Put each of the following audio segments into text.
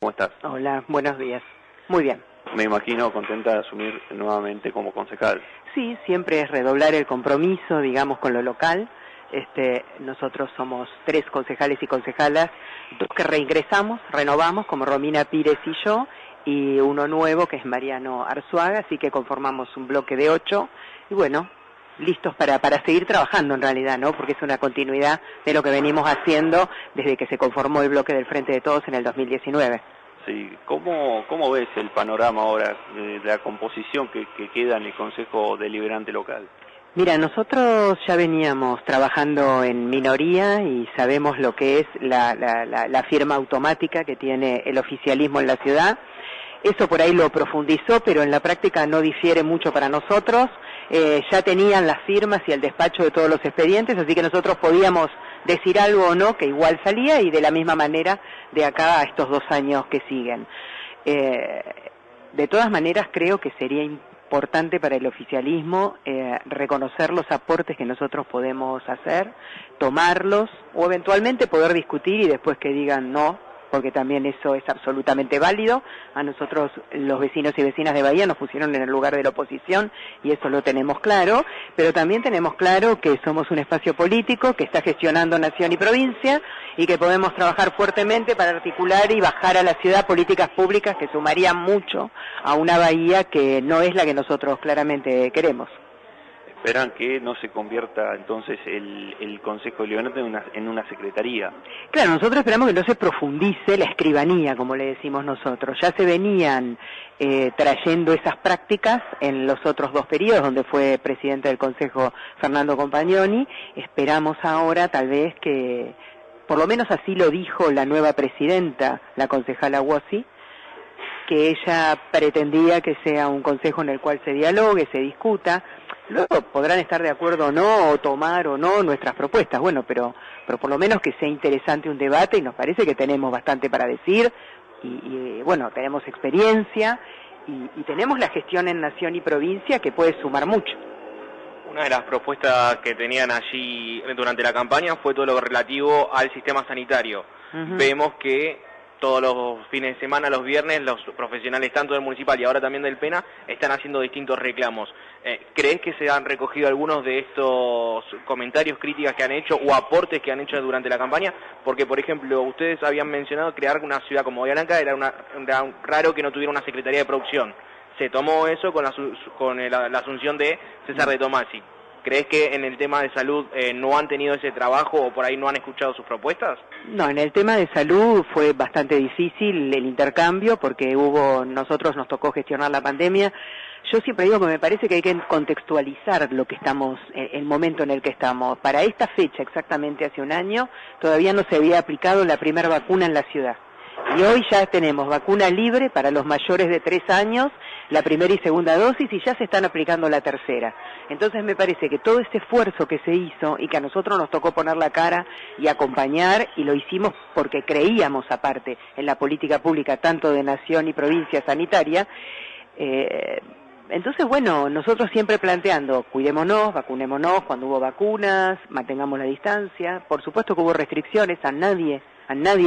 ¿Cómo estás? Hola, buenos días. Muy bien. Me imagino contenta de asumir nuevamente como concejal. Sí, siempre es redoblar el compromiso, digamos, con lo local. Nosotros somos 3 concejales y concejalas, 2 que reingresamos, renovamos, como Romina Pires y yo, y uno nuevo que es Mariano Arzuaga, así que conformamos un bloque de 8, y bueno, listos para seguir trabajando en realidad, ¿no? Porque es una continuidad de lo que venimos haciendo desde que se conformó el bloque del Frente de Todos en el 2019. Sí, ¿cómo ves el panorama ahora de la composición que queda en el Consejo Deliberante local? Mira, nosotros ya veníamos trabajando en minoría y sabemos lo que es la firma automática que tiene el oficialismo en la ciudad. Eso por ahí lo profundizó, pero en la práctica no difiere mucho para nosotros. Ya tenían las firmas y el despacho de todos los expedientes, así que nosotros podíamos decir algo o no, que igual salía, y de la misma manera de acá a estos 2 años que siguen. De todas maneras, creo que sería importante para el oficialismo reconocer los aportes que nosotros podemos hacer, tomarlos, o eventualmente poder discutir y después que digan no, porque también eso es absolutamente válido. A nosotros, los vecinos y vecinas de Bahía, nos pusieron en el lugar de la oposición y eso lo tenemos claro, pero también tenemos claro que somos un espacio político que está gestionando nación y provincia y que podemos trabajar fuertemente para articular y bajar a la ciudad políticas públicas que sumarían mucho a una Bahía que no es la que nosotros claramente queremos. Esperan que no se convierta entonces el Consejo Deliberante en una secretaría. Claro, nosotros esperamos que no se profundice la escribanía, como le decimos nosotros. Ya se venían trayendo esas prácticas en los otros 2 periodos, donde fue presidente del Consejo Fernando Compagnoni. Esperamos ahora tal vez que, por lo menos así lo dijo la nueva presidenta, la concejala Huasi, que ella pretendía que sea un consejo en el cual se dialogue, se discuta. Luego podrán estar de acuerdo o no, o tomar o no nuestras propuestas, bueno, pero por lo menos que sea interesante un debate, y nos parece que tenemos bastante para decir, y bueno, tenemos experiencia, y tenemos la gestión en nación y provincia que puede sumar mucho. Una de las propuestas que tenían allí durante la campaña fue todo lo relativo al sistema sanitario. Vemos que todos los fines de semana, los viernes, los profesionales tanto del municipal y ahora también del PENA están haciendo distintos reclamos. ¿Crees que se han recogido algunos de estos comentarios, críticas que han hecho o aportes que han hecho durante la campaña? Porque, por ejemplo, ustedes habían mencionado crear una ciudad como Bahía Blanca, era raro que no tuviera una secretaría de producción. Se tomó eso con la asunción de César de Tomasi. ¿Crees que en el tema de salud no han tenido ese trabajo o por ahí no han escuchado sus propuestas? No, en el tema de salud fue bastante difícil el intercambio porque nosotros nos tocó gestionar la pandemia. Yo siempre digo que me parece que hay que contextualizar lo que estamos, el momento en el que estamos. Para esta fecha, exactamente hace un año, todavía no se había aplicado la primera vacuna en la ciudad. Y hoy ya tenemos vacuna libre para los mayores de 3 años, la primera y segunda dosis, y ya se están aplicando la tercera. Entonces me parece que todo ese esfuerzo que se hizo y que a nosotros nos tocó poner la cara y acompañar, y lo hicimos porque creíamos aparte en la política pública tanto de nación y provincia sanitaria, entonces bueno, nosotros siempre planteando, cuidémonos, vacunémonos cuando hubo vacunas, mantengamos la distancia, por supuesto que hubo restricciones, a nadie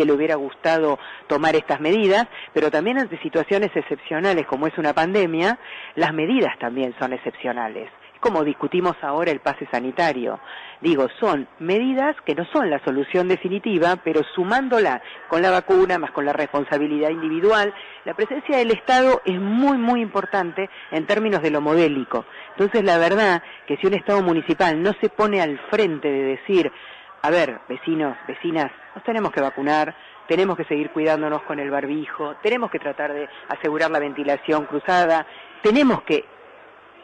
le hubiera gustado tomar estas medidas, pero también ante situaciones excepcionales como es una pandemia, las medidas también son excepcionales. Es como discutimos ahora el pase sanitario. Digo, son medidas que no son la solución definitiva, pero sumándola con la vacuna, más con la responsabilidad individual, la presencia del Estado es muy, muy importante en términos de lo modélico. Entonces, la verdad que si un Estado municipal no se pone al frente de decir, a ver, vecinos, vecinas, nos tenemos que vacunar, tenemos que seguir cuidándonos con el barbijo, tenemos que tratar de asegurar la ventilación cruzada, tenemos que,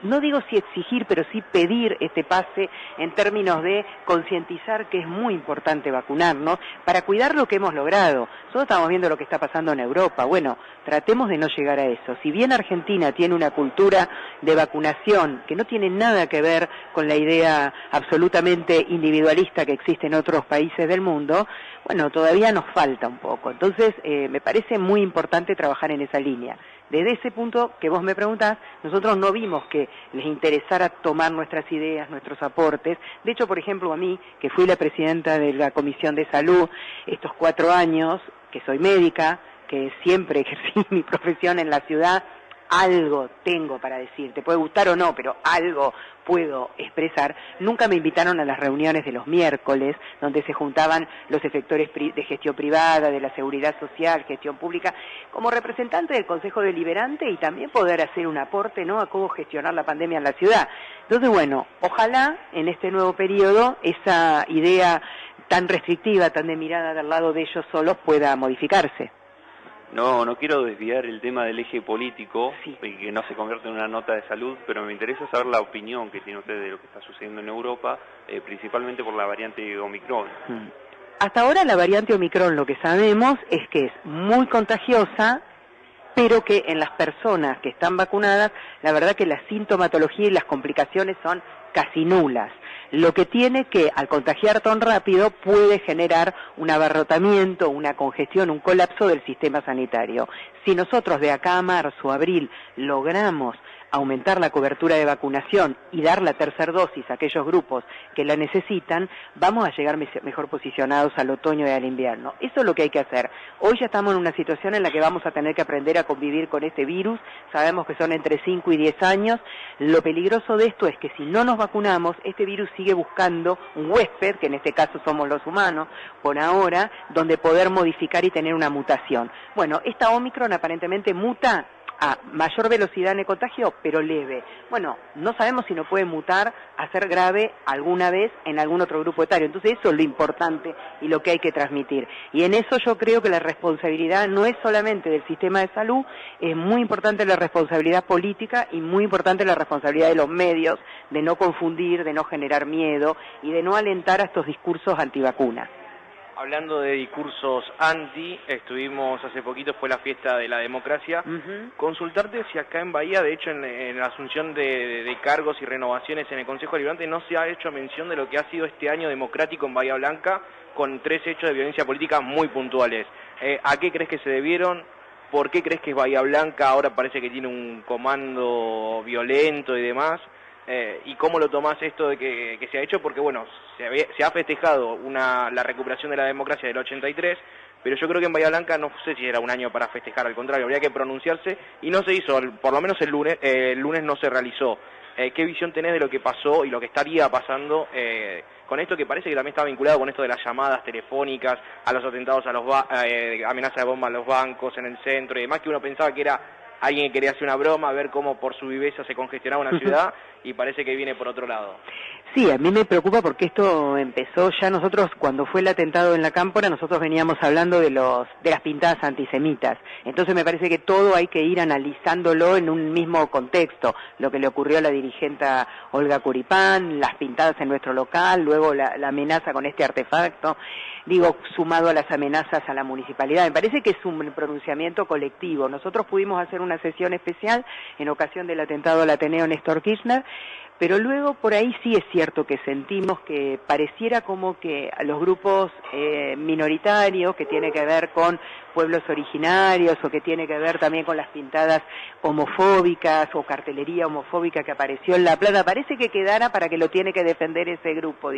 no digo si exigir, pero sí pedir este pase en términos de concientizar que es muy importante vacunarnos para cuidar lo que hemos logrado. Nosotros estamos viendo lo que está pasando en Europa. Bueno, tratemos de no llegar a eso. Si bien Argentina tiene una cultura de vacunación que no tiene nada que ver con la idea absolutamente individualista que existe en otros países del mundo, bueno, todavía nos falta un poco. Entonces, me parece muy importante trabajar en esa línea. Desde ese punto que vos me preguntás, nosotros no vimos que les interesara tomar nuestras ideas, nuestros aportes. De hecho, por ejemplo, a mí, que fui la presidenta de la Comisión de Salud estos 4 años, que soy médica, que siempre ejercí mi profesión en la ciudad, algo tengo para decir, te puede gustar o no, pero algo puedo expresar. Nunca me invitaron a las reuniones de los miércoles, donde se juntaban los efectores de gestión privada, de la seguridad social, gestión pública, como representante del Consejo Deliberante y también poder hacer un aporte, ¿no?, a cómo gestionar la pandemia en la ciudad. Entonces, bueno, ojalá en este nuevo periodo esa idea tan restrictiva, tan de mirada del lado de ellos solos, pueda modificarse. No quiero desviar el tema del eje político, Sí. y que no se convierta en una nota de salud, pero me interesa saber la opinión que tiene usted de lo que está sucediendo en Europa, principalmente por la variante Omicron. Hasta ahora la variante Omicron, lo que sabemos es que es muy contagiosa, pero que en las personas que están vacunadas, la verdad que la sintomatología y las complicaciones son casi nulas. Lo que tiene que, al contagiar tan rápido, puede generar un abarrotamiento, una congestión, un colapso del sistema sanitario. Si nosotros de acá a marzo, abril, logramos aumentar la cobertura de vacunación y dar la tercera dosis a aquellos grupos que la necesitan, vamos a llegar mejor posicionados al otoño y al invierno. Eso es lo que hay que hacer. Hoy ya estamos en una situación en la que vamos a tener que aprender a convivir con este virus. Sabemos que son entre 5 y 10 años. Lo peligroso de esto es que si no nos vacunamos, este virus sigue buscando un huésped, que en este caso somos los humanos, por ahora, donde poder modificar y tener una mutación. Bueno, esta Omicron aparentemente muta a mayor velocidad en el contagio, pero leve. Bueno, no sabemos si no puede mutar a ser grave alguna vez en algún otro grupo etario. Entonces eso es lo importante y lo que hay que transmitir. Y en eso yo creo que la responsabilidad no es solamente del sistema de salud, es muy importante la responsabilidad política y muy importante la responsabilidad de los medios, de no confundir, de no generar miedo y de no alentar a estos discursos antivacunas. Hablando de discursos anti, estuvimos hace poquito, fue la fiesta de la democracia. Consultarte si acá en Bahía, de hecho en la asunción de cargos y renovaciones en el Consejo Deliberante, no se ha hecho mención de lo que ha sido este año democrático en Bahía Blanca, con 3 hechos de violencia política muy puntuales. ¿A qué crees que se debieron? ¿Por qué crees que Bahía Blanca ahora parece que tiene un comando violento y demás? ¿Y cómo lo tomás esto de que se ha hecho? Porque bueno, se ha festejado la recuperación de la democracia del 83, pero yo creo que en Bahía Blanca no sé si era un año para festejar, al contrario, habría que pronunciarse y no se hizo, por lo menos el lunes no se realizó. ¿Qué visión tenés de lo que pasó y lo que estaría pasando con esto que parece que también está vinculado con esto de las llamadas telefónicas, a los atentados, a los amenaza de bomba a los bancos en el centro y demás, que uno pensaba que era alguien que quería hacer una broma, a ver cómo por su viveza se congestionaba una ciudad, y parece que viene por otro lado. Sí, a mí me preocupa porque esto empezó ya nosotros, cuando fue el atentado en la Cámpora, nosotros veníamos hablando de las pintadas antisemitas. Entonces me parece que todo hay que ir analizándolo en un mismo contexto. Lo que le ocurrió a la dirigente Olga Curipán, las pintadas en nuestro local, luego la amenaza con este artefacto, sumado a las amenazas a la municipalidad. Me parece que es un pronunciamiento colectivo. Nosotros pudimos hacer una sesión especial en ocasión del atentado al Ateneo Néstor Kirchner, pero luego por ahí sí es cierto que sentimos que pareciera como que a los grupos minoritarios, que tiene que ver con pueblos originarios o que tiene que ver también con las pintadas homofóbicas o cartelería homofóbica que apareció en La Plata, parece que quedara para que lo tiene que defender ese grupo.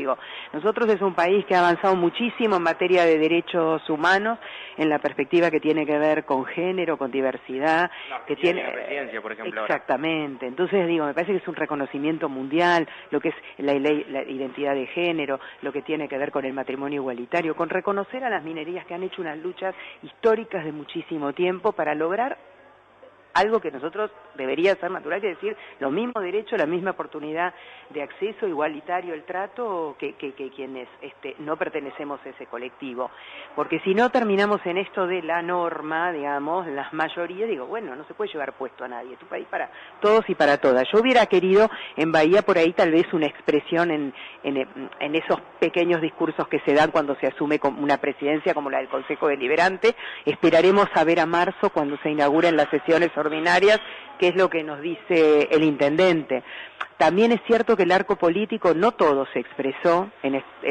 Nosotros es un país que ha avanzado muchísimo en materia de derechos humanos, en la perspectiva que tiene que ver con género, con diversidad, que tiene residencia, por ejemplo. Exactamente. Entonces me parece que es un reconocimiento mundial, lo que es la identidad de género, lo que tiene que ver con el matrimonio igualitario, con reconocer a las minorías que han hecho unas luchas históricas de muchísimo tiempo para lograr algo que nosotros debería ser natural, que es decir, los mismos derechos, la misma oportunidad de acceso, igualitario el trato que quienes no pertenecemos a ese colectivo. Porque si no terminamos en esto de la norma, las mayorías, no se puede llevar puesto a nadie, tu país para todos y para todas. Yo hubiera querido en Bahía por ahí tal vez una expresión en esos pequeños discursos que se dan cuando se asume una presidencia como la del Consejo Deliberante. Esperaremos a ver a marzo cuando se inauguren las sesiones ordinarias qué es lo que nos dice el intendente. También es cierto que el arco político no todo se expresó,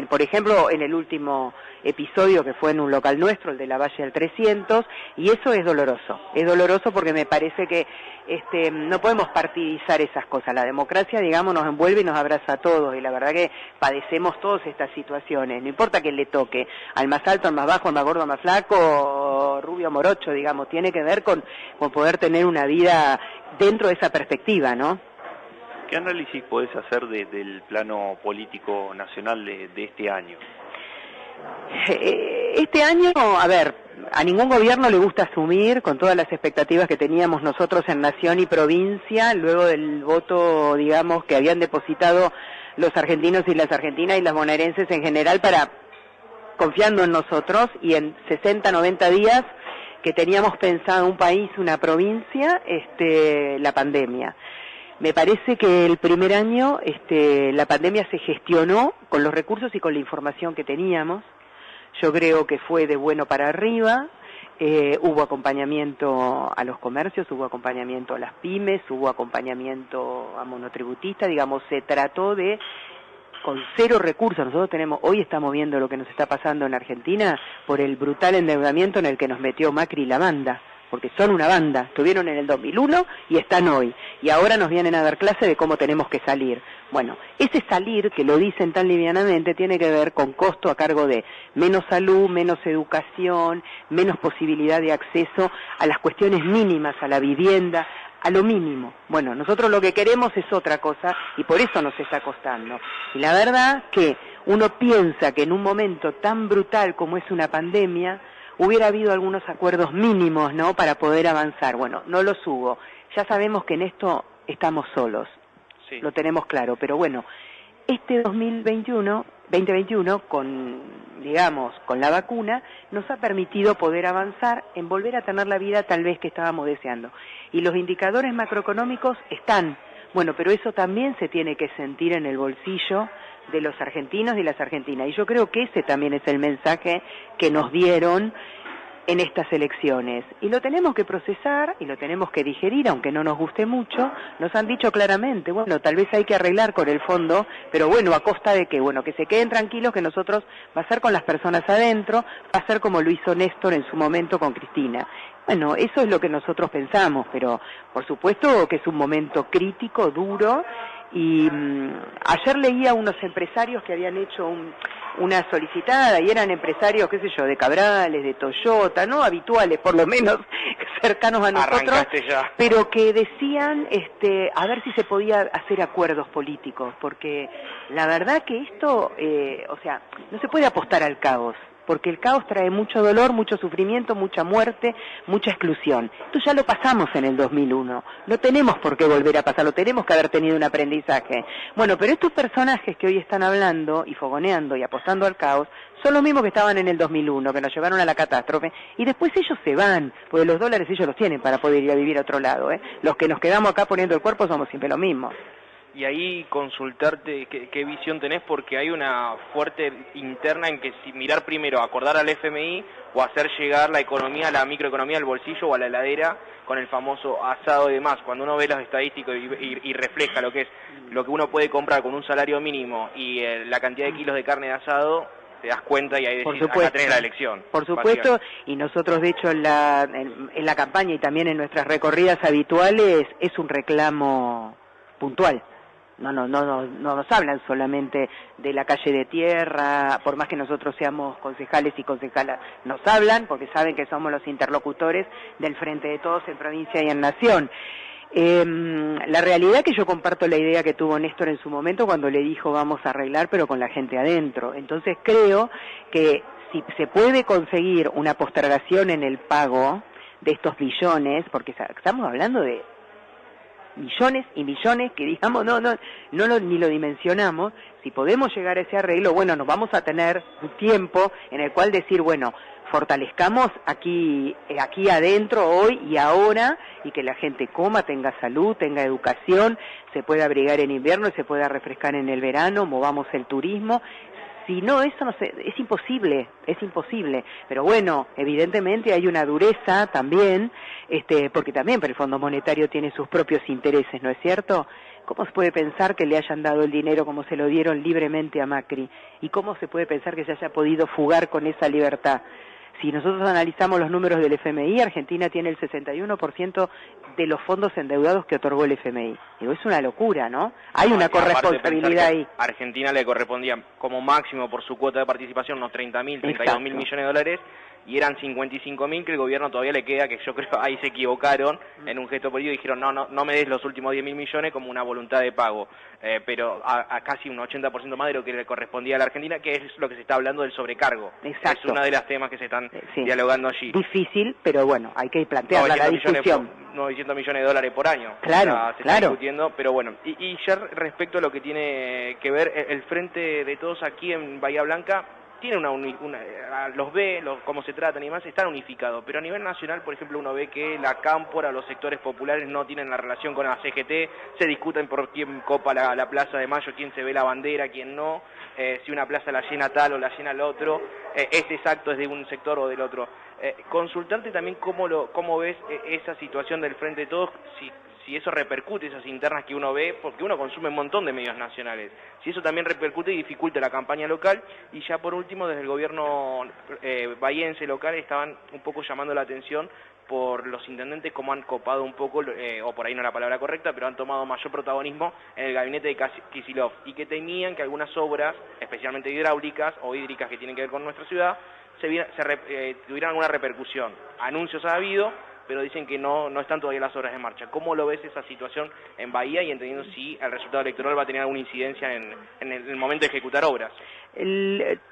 por ejemplo, en el último episodio que fue en un local nuestro, el de la Valle del 300, y eso es doloroso porque me parece que no podemos partidizar esas cosas. La democracia, digamos, nos envuelve y nos abraza a todos, y la verdad que padecemos todas estas situaciones, no importa que le toque, al más alto, al más bajo, al más gordo, al más flaco, rubio, morocho, digamos, tiene que ver con poder tener una vida dentro de esa perspectiva, ¿no? ¿Qué análisis podés hacer del plano político nacional de este año? Este año, a ver, a ningún gobierno le gusta asumir con todas las expectativas que teníamos nosotros en nación y provincia, luego del voto, digamos, que habían depositado los argentinos y las argentinas y las bonaerenses en general confiando en nosotros, y en 60, 90 días que teníamos pensado un país, una provincia, la pandemia. Me parece que el primer año la pandemia se gestionó con los recursos y con la información que teníamos. Yo creo que fue de bueno para arriba. Hubo acompañamiento a los comercios, hubo acompañamiento a las pymes, hubo acompañamiento a monotributistas, digamos, se trató de, con cero recursos, hoy estamos viendo lo que nos está pasando en Argentina por el brutal endeudamiento en el que nos metió Macri y la banda, porque son una banda, estuvieron en el 2001 y están hoy, y ahora nos vienen a dar clase de cómo tenemos que salir. Bueno, ese salir, que lo dicen tan livianamente, tiene que ver con costo a cargo de menos salud, menos educación, menos posibilidad de acceso a las cuestiones mínimas, a la vivienda, a lo mínimo. Bueno, nosotros lo que queremos es otra cosa y por eso nos está costando. Y la verdad que uno piensa que en un momento tan brutal como es una pandemia, hubiera habido algunos acuerdos mínimos, ¿no?, para poder avanzar. Bueno, no los hubo. Ya sabemos que en esto estamos solos, sí, lo tenemos claro, pero bueno, 2021, con la vacuna, nos ha permitido poder avanzar en volver a tener la vida tal vez que estábamos deseando. Y los indicadores macroeconómicos están, bueno, pero eso también se tiene que sentir en el bolsillo de los argentinos y las argentinas. Y yo creo que ese también es el mensaje que nos dieron en estas elecciones. Y lo tenemos que procesar y lo tenemos que digerir, aunque no nos guste mucho. Nos han dicho claramente, bueno, tal vez hay que arreglar con el fondo, pero bueno, ¿a costa de qué? Bueno, que se queden tranquilos, que nosotros va a ser con las personas adentro, va a ser como lo hizo Néstor en su momento con Cristina. Bueno, eso es lo que nosotros pensamos, pero por supuesto que es un momento crítico, duro. Y ayer leía a unos empresarios que habían hecho una solicitada, y eran empresarios, qué sé yo, de Cabrales, de Toyota, no habituales, por lo menos cercanos a nosotros, pero que decían a ver si se podía hacer acuerdos políticos, porque la verdad que esto, no se puede apostar al caos, porque el caos trae mucho dolor, mucho sufrimiento, mucha muerte, mucha exclusión. Esto ya lo pasamos en el 2001, no tenemos por qué volver a pasarlo, tenemos que haber tenido un aprendizaje. Bueno, pero estos personajes que hoy están hablando y fogoneando y apostando al caos, son los mismos que estaban en el 2001, que nos llevaron a la catástrofe, y después ellos se van, porque los dólares ellos los tienen para poder ir a vivir a otro lado, ¿eh? Los que nos quedamos acá poniendo el cuerpo somos siempre lo mismo. Y ahí consultarte qué visión tenés, porque hay una fuerte interna en que si mirar primero, acordar al FMI o hacer llegar la economía, la microeconomía al bolsillo o a la heladera con el famoso asado y demás. Cuando uno ve los estadísticos y refleja lo que uno puede comprar con un salario mínimo y la cantidad de kilos de carne de asado, te das cuenta y ahí decís, acá tenés la elección. Por supuesto, y nosotros de hecho en la campaña y también en nuestras recorridas habituales es un reclamo puntual. No nos hablan solamente de la calle de tierra, por más que nosotros seamos concejales y concejalas, nos hablan porque saben que somos los interlocutores del Frente de Todos en provincia y en nación. La realidad es que yo comparto la idea que tuvo Néstor en su momento cuando le dijo vamos a arreglar pero con la gente adentro. Entonces creo que si se puede conseguir una postergación en el pago de estos billones, porque estamos hablando de millones y millones que digamos ni lo dimensionamos, si podemos llegar a ese arreglo, bueno, nos vamos a tener un tiempo en el cual decir, bueno, fortalezcamos aquí adentro, hoy y ahora, y que la gente coma, tenga salud, tenga educación, se pueda abrigar en invierno y se pueda refrescar en el verano, movamos el turismo. Si no, eso no sé, es imposible, pero bueno, evidentemente hay una dureza también porque también el Fondo Monetario tiene sus propios intereses, ¿no es cierto? ¿Cómo se puede pensar que le hayan dado el dinero como se lo dieron libremente a Macri? ¿Y cómo se puede pensar que se haya podido fugar con esa libertad? Si nosotros analizamos los números del FMI, Argentina tiene el 61% de los fondos endeudados que otorgó el FMI. Digo, es una locura, ¿no? Hay una corresponsabilidad ahí. A Argentina le correspondía como máximo por su cuota de participación unos 30.000, 32.000 millones de dólares, y eran 55.000 que el gobierno todavía le queda, que yo creo ahí se equivocaron en un gesto político y dijeron no me des los últimos 10.000 millones como una voluntad de pago, pero a casi un 80% más de lo que le correspondía a la Argentina, que es lo que se está hablando del sobrecargo. Exacto. Es uno de los temas que se están dialogando allí. Difícil, pero bueno, hay que plantearla la discusión. 900 millones de dólares por año. Claro, o sea, se está discutiendo, pero bueno. Y ya respecto a lo que tiene que ver el Frente de Todos aquí en Bahía Blanca, tiene cómo se tratan y demás, están unificados, pero a nivel nacional, por ejemplo, uno ve que la cámpora, los sectores populares no tienen la relación con la CGT, se discuten por quién copa la Plaza de Mayo, quién se ve la bandera, quién no, si una plaza la llena tal o la llena el otro, este acto es de un sector o del otro. Consultarte también cómo ves esa situación del Frente de Todos, si eso repercute, esas internas que uno ve, porque uno consume un montón de medios nacionales, si eso también repercute y dificulta la campaña local. Y ya por último, desde el gobierno bahiense local estaban un poco llamando la atención por los intendentes, como han copado un poco, o por ahí no es la palabra correcta, pero han tomado mayor protagonismo en el gabinete de Kicillof, y que temían que algunas obras, especialmente hidráulicas o hídricas que tienen que ver con nuestra ciudad, tuvieran alguna repercusión. Anuncios ha habido, pero dicen que no están todavía las obras en marcha. ¿Cómo lo ves esa situación en Bahía y entendiendo si el resultado electoral va a tener alguna incidencia en el momento de ejecutar obras?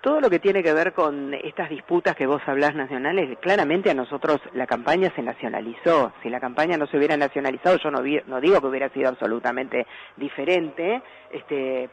Todo lo que tiene que ver con estas disputas que vos hablás nacionales, claramente a nosotros la campaña se nacionalizó. Si la campaña no se hubiera nacionalizado, yo no digo que hubiera sido absolutamente diferente,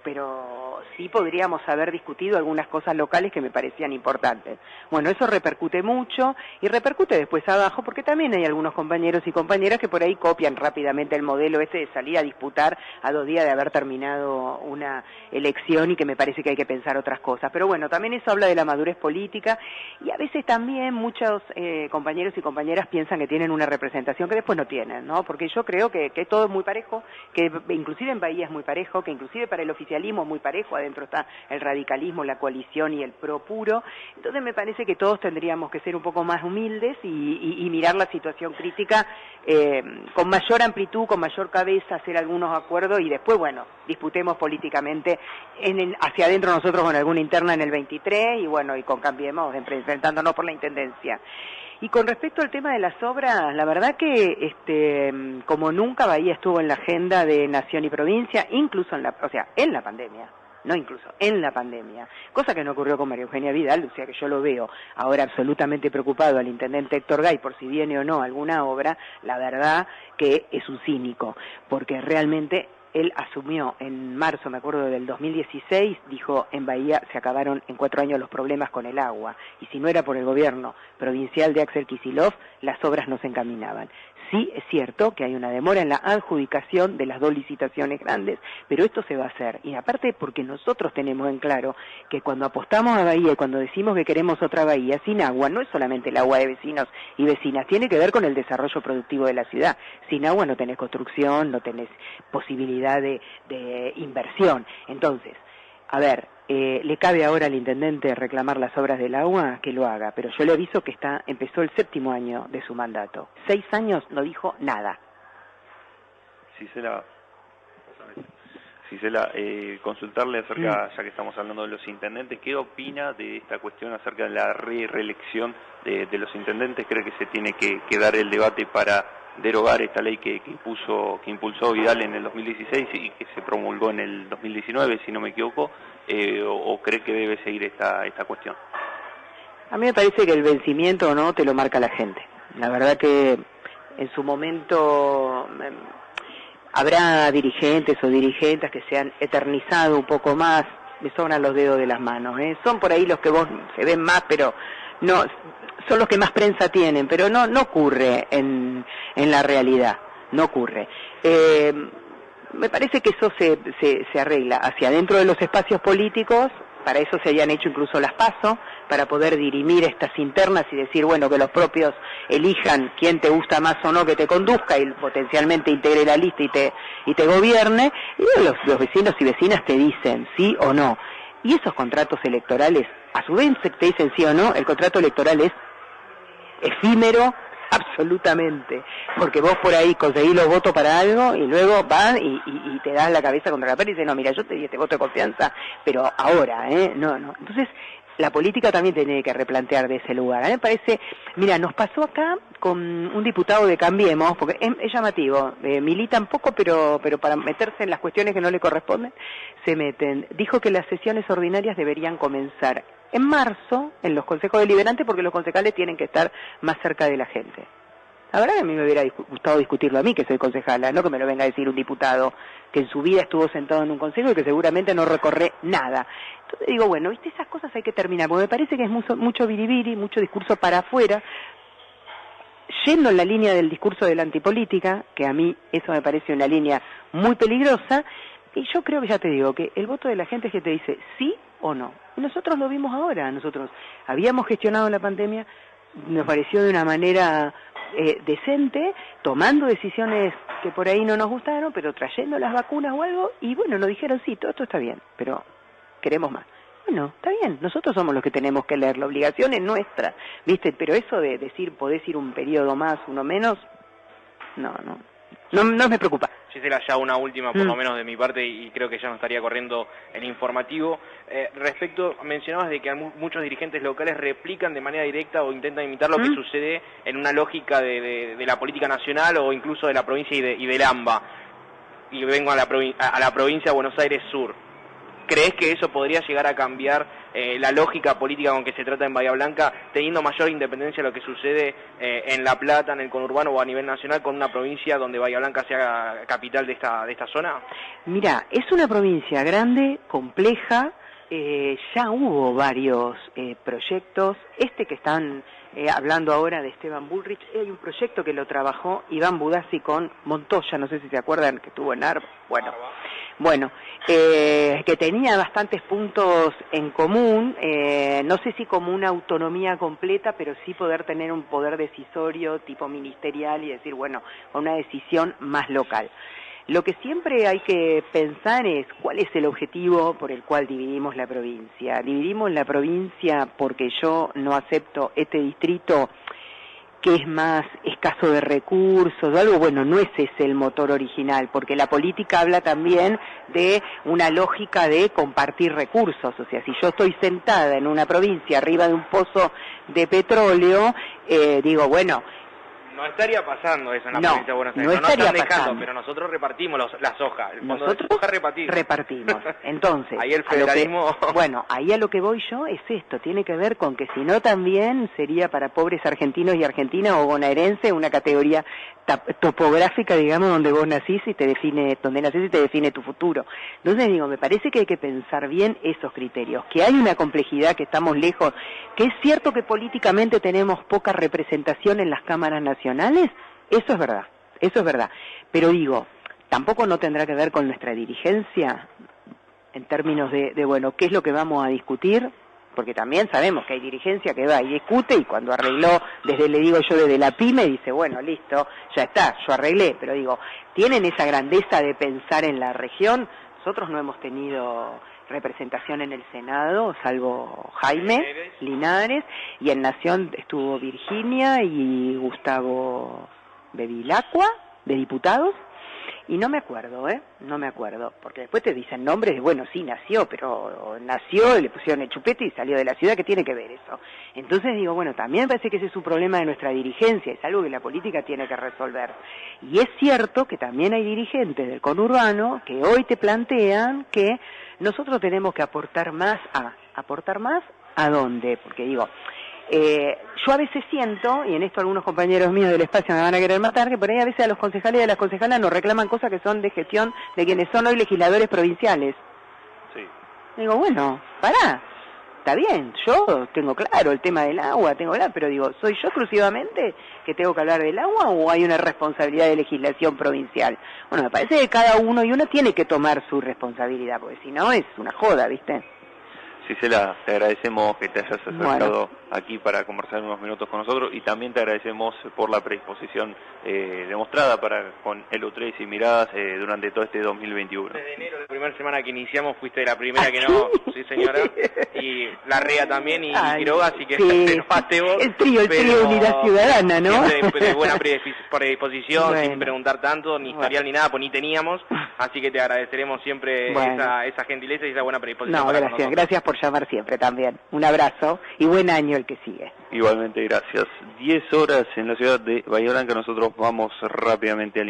pero sí podríamos haber discutido algunas cosas locales que me parecían importantes. Bueno, eso repercute mucho y repercute después abajo, porque también hay algunos compañeros y compañeras que por ahí copian rápidamente el modelo de salir a disputar a 2 días de haber terminado una elección, y que me parece que hay que pensar otras cosas. Pero bueno, también eso habla de la madurez política, y a veces también muchos compañeros y compañeras piensan que tienen una representación que después no tienen, ¿no? Porque yo creo que todo es muy parejo, que inclusive en Bahía es muy parejo, que inclusive para el oficialismo es muy parejo, adentro está el radicalismo, la coalición y el pro puro. Entonces me parece que todos tendríamos que ser un poco más humildes y mirar la situación crítica con mayor amplitud, con mayor cabeza, hacer algunos acuerdos y después, bueno, disputemos políticamente hacia adentro nosotros con alguna interna en el 23 y bueno, y con Cambiemos, enfrentándonos por la intendencia. Y con respecto al tema de las obras, la verdad que como nunca Bahía estuvo en la agenda de nación y provincia, incluso en la pandemia. No incluso, en la pandemia, cosa que no ocurrió con María Eugenia Vidal, o sea que yo lo veo ahora absolutamente preocupado al intendente Héctor Gay por si viene o no alguna obra. La verdad que es un cínico, porque realmente él asumió en marzo, me acuerdo, del 2016, dijo, en Bahía se acabaron en 4 años los problemas con el agua, y si no era por el gobierno provincial de Axel Kicillof, las obras no se encaminaban. Sí, es cierto que hay una demora en la adjudicación de las 2 licitaciones grandes, pero esto se va a hacer. Y aparte porque nosotros tenemos en claro que cuando apostamos a Bahía y cuando decimos que queremos otra Bahía sin agua, no es solamente el agua de vecinos y vecinas, tiene que ver con el desarrollo productivo de la ciudad. Sin agua no tenés construcción, no tenés posibilidad de inversión. Entonces, a ver, le cabe ahora al intendente reclamar las obras del agua, que lo haga, pero yo le aviso que empezó el 7º año de su mandato. 6 años no dijo nada. Cisela, consultarle acerca, ya que estamos hablando de los intendentes, ¿qué opina de esta cuestión acerca de la reelección de los intendentes? ¿Cree que se tiene que dar el debate para derogar esta ley que impulsó Vidal en el 2016 y que se promulgó en el 2019, si no me equivoco, o cree que debe seguir esta cuestión? A mí me parece que el vencimiento o no te lo marca la gente. La verdad que en su momento habrá dirigentes o dirigentes que se han eternizado un poco más, me sobran los dedos de las manos, son por ahí los que se ven más, pero no son los que más prensa tienen, pero no ocurre en la realidad, no ocurre. Me parece que eso se arregla hacia adentro de los espacios políticos, para eso se habían hecho incluso las PASO, para poder dirimir estas internas y decir, bueno, que los propios elijan quién te gusta más o no que te conduzca y potencialmente integre la lista y te gobierne, y los vecinos y vecinas te dicen sí o no. Y esos contratos electorales, a su vez te dicen sí o no, el contrato electoral es efímero, absolutamente, porque vos por ahí conseguís los votos para algo y luego vas y te das la cabeza contra la pared y dices, no, mira, yo te di este voto de confianza, pero ahora, no. Entonces, la política también tiene que replantear de ese lugar. A mí me parece, mira, nos pasó acá con un diputado de Cambiemos, porque es llamativo, militan poco, pero para meterse en las cuestiones que no le corresponden, se meten. Dijo que las sesiones ordinarias deberían comenzar en marzo, en los consejos deliberantes, porque los concejales tienen que estar más cerca de la gente. La verdad que a mí me hubiera gustado discutirlo a mí, que soy concejala, no que me lo venga a decir un diputado que en su vida estuvo sentado en un consejo y que seguramente no recorre nada. Entonces digo, bueno, viste, esas cosas hay que terminar, porque me parece que es mucho biribiri, mucho discurso para afuera, yendo en la línea del discurso de la antipolítica, que a mí eso me parece una línea muy peligrosa, y yo creo que, ya te digo, que el voto de la gente es que te dice sí o no. Y nosotros lo vimos ahora, nosotros habíamos gestionado la pandemia, nos pareció de una manera decente, tomando decisiones que por ahí no nos gustaron, pero trayendo las vacunas o algo, y bueno, nos dijeron sí, todo esto está bien, pero queremos más. Bueno, está bien, nosotros somos los que tenemos que leer, la obligación es nuestra, ¿viste? Pero eso de decir, podés ir un periodo más, uno menos, no me preocupa. Gisela, ya una última por lo menos de mi parte y creo que ya no estaría corriendo el informativo. Respecto, mencionabas de que muchos dirigentes locales replican de manera directa o intentan imitar lo que sucede en una lógica de la política nacional o incluso de la provincia y del AMBA. Y vengo a la provincia de Buenos Aires Sur. ¿Crees que eso podría llegar a cambiar la lógica política con que se trata en Bahía Blanca, teniendo mayor independencia de lo que sucede en La Plata, en el conurbano o a nivel nacional, con una provincia donde Bahía Blanca sea capital de esta zona? Mira, es una provincia grande, compleja, ya hubo varios proyectos, que están hablando ahora de Esteban Bullrich, hay un proyecto que lo trabajó Iván Budassi con Montoya, no sé si se acuerdan, que estuvo en ARB, bueno, que tenía bastantes puntos en común, no sé si como una autonomía completa, pero sí poder tener un poder decisorio tipo ministerial y decir, bueno, una decisión más local. Lo que siempre hay que pensar es cuál es el objetivo por el cual dividimos la provincia. Dividimos la provincia porque yo no acepto este distrito que es más escaso de recursos o algo. Bueno, no es ese el motor original, porque la política habla también de una lógica de compartir recursos. O sea, si yo estoy sentada en una provincia arriba de un pozo de petróleo, digo, bueno, no estaría pasando eso en la provincia de Buenos Aires. No estaría pasando. Pero nosotros repartimos las hojas. Nosotros repartimos. Entonces, ahí el federalismo... ahí a lo que voy yo es esto. Tiene que ver con que si no también sería para pobres argentinos y argentinas o bonaerenses una categoría topográfica, digamos, donde vos nacís y te define tu futuro. Entonces digo, me parece que hay que pensar bien esos criterios. Que hay una complejidad, que estamos lejos, que es cierto que políticamente tenemos poca representación en las cámaras nacionales, eso es verdad, pero digo, tampoco no tendrá que ver con nuestra dirigencia en términos de ¿qué es lo que vamos a discutir? Porque también sabemos que hay dirigencia que va y discute y cuando arregló, desde la pyme, dice, bueno, listo, ya está, yo arreglé, pero digo, tienen esa grandeza de pensar en la región. Nosotros no hemos tenido representación en el Senado, salvo Jaime Linares, y en Nación estuvo Virginia y Gustavo Bevilacqua, de diputados, y no me acuerdo, porque después te dicen nombres, bueno, sí, nació, le pusieron el chupete y salió de la ciudad, ¿qué tiene que ver eso? Entonces digo, bueno, también me parece que ese es un problema de nuestra dirigencia, es algo que la política tiene que resolver. Y es cierto que también hay dirigentes del conurbano que hoy te plantean que nosotros tenemos que aportar más ¿a dónde? Porque digo, yo a veces siento, y en esto algunos compañeros míos del espacio me van a querer matar, que por ahí a veces a los concejales y a las concejalas nos reclaman cosas que son de gestión de quienes son hoy legisladores provinciales. Sí. Digo, bueno, pará, está bien, yo tengo claro el tema del agua, pero digo, ¿soy yo exclusivamente que tengo que hablar del agua o hay una responsabilidad de legislación provincial? Bueno, me parece que cada uno y una tiene que tomar su responsabilidad, porque si no es una joda, ¿viste? Cisela, te agradecemos que te hayas acercado aquí para conversar unos minutos con nosotros y también te agradecemos por la predisposición demostrada con Elo3 y Miradas durante todo este 2021. Desde enero, la primera semana que iniciamos, fuiste la primera que no, sí señora, y la REA también y Quiroga, así que te enojaste vos. El trío Unidad Ciudadana, ¿no? Siempre de buena predisposición, sin preguntar tanto, ni historial ni nada, pues ni teníamos, así que te agradeceremos siempre esa gentileza y esa buena predisposición. No, gracias por llamar siempre también. Un abrazo y buen año el que sigue. Igualmente, gracias. 10 horas en la ciudad de Bahía Blanca, nosotros vamos rápidamente al